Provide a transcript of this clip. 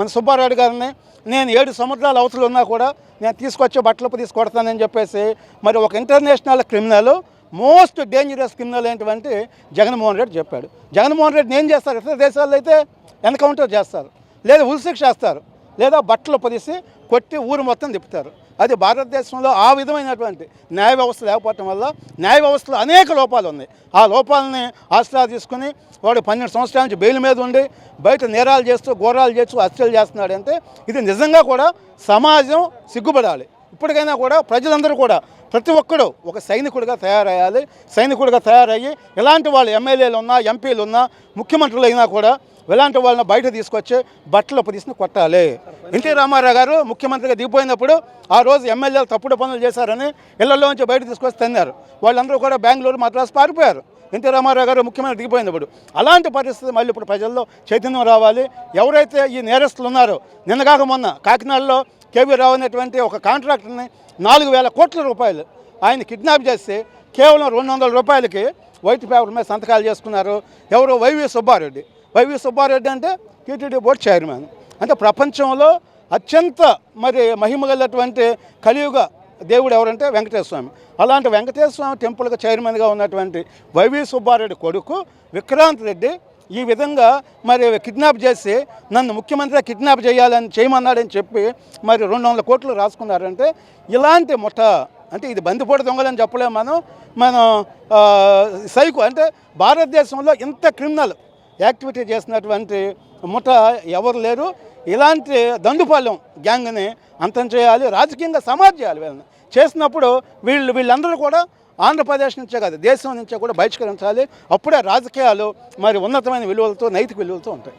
మన సుబ్బారెడ్డి గారిని నేను 7 సముద్రాల అవతలు ఉన్నా కూడా నేను తీసుకొచ్చి బట్టలు తీసి కొడతానని చెప్పేసి మరి ఒక international criminal most dangerous criminal ఏంటంటే జగన్మోహన్ రెడ్డి చెప్పాడు. జగన్మోహన్ రెడ్డిని ఏం చేస్తారు? ఇతర దేశాల్లో అయితే ఎన్కౌంటర్ చేస్తారు, లేదా ఉరిశిక్ష చేస్తారు, లేదా బట్టలు పొదిసి కొట్టి ఊరు మొత్తం తిప్పుతారు. అది భారతదేశంలో ఆ విధమైనటువంటి న్యాయ వ్యవస్థ లేకపోవటం వల్ల న్యాయ వ్యవస్థలో అనేక లోపాలు ఉన్నాయి. ఆ లోపాలని ఆసరా తీసుకుని వాడు 12 సంవత్సరాల నుంచి బెయిల్ మీద ఉండి బయట నేరాలు చేస్తూ ఘోరాలు చేస్తూ హత్యలు చేస్తున్నాడు అంటే ఇది నిజంగా కూడా సమాజం సిగ్గుపడాలి. ఇప్పటికైనా కూడా ప్రజలందరూ కూడా ప్రతి ఒక్కడు ఒక సైనికుడిగా తయారయ్యాలి. సైనికుడిగా తయారయ్యి ఇలాంటి వాళ్ళు ఎమ్మెల్యేలు ఉన్నా, ఎంపీలు ఉన్నా, ముఖ్యమంత్రులు అయినా కూడా ఇలాంటి వాళ్ళని బయట తీసుకొచ్చి బట్టలు తీసుకుని కొట్టాలి. ఎన్టీ రామారావు గారు ముఖ్యమంత్రిగా దిగిపోయినప్పుడు ఆ రోజు ఎమ్మెల్యేలు తప్పుడు పనులు చేశారని ఇళ్లలోంచి బయట తీసుకొచ్చి తన్నారు. వాళ్ళందరూ కూడా బెంగళూరు, మద్రాసు పారిపోయారు ఎన్టీ రామారావు గారు ముఖ్యమంత్రి దిగిపోయినప్పుడు. అలాంటి పరిస్థితి మళ్ళీ ఇప్పుడు ప్రజల్లో చైతన్యం రావాలి. ఎవరైతే ఈ నేరస్తులు ఉన్నారో, నిన్నగాక మొన్న కాకినాడలో కేవీ రావు అనేటువంటి ఒక కాంట్రాక్టర్ని 4,000 కోట్ల రూపాయలు ఆయన కిడ్నాప్ చేసి కేవలం 200 రూపాయలకి వైట్ పేపర్ మీద సంతకాలు చేసుకున్నారు. ఎవరు? వైవి సుబ్బారెడ్డి. వైవి సుబ్బారెడ్డి అంటే టీటీడీ బోర్డు చైర్మన్. అంటే ప్రపంచంలో అత్యంత మరి మహిమగలటువంటి కలియుగ దేవుడు ఎవరంటే వెంకటేశ్వర స్వామి. అలాంటి వెంకటేశ్వర స్వామి టెంపుల్కి చైర్మన్గా ఉన్నటువంటి వైవి సుబ్బారెడ్డి కొడుకు విక్రాంత్ రెడ్డి ఈ విధంగా మరి కిడ్నాప్ చేసి నన్ను ముఖ్యమంత్రిగా కిడ్నాప్ చేయమన్నాడని చెప్పి మరి 200 కోట్లు రాసుకున్నారంటే ఇలాంటి ముఠ అంటే ఇది బందిపోటు దొంగలని చెప్పలేము మనం సైకు అంటే భారతదేశంలో ఇంత క్రిమినల్ యాక్టివిటీ చేసినటువంటి ముఠ ఎవరు లేరు. ఇలాంటి దండుపాలెం గ్యాంగ్ని అంతం చేయాలి, రాజకీయంగా సమాజ్ చేయాలి. వీళ్ళని చేసినప్పుడు వీళ్ళందరూ కూడా ఆంధ్రప్రదేశ్ నుంచే కాదు దేశం నుంచే కూడా బహిష్కరించాలి. అప్పుడే రాజకీయాలు మరి ఉన్నతమైన విలువలతో, నైతిక విలువలతో ఉంటాయి.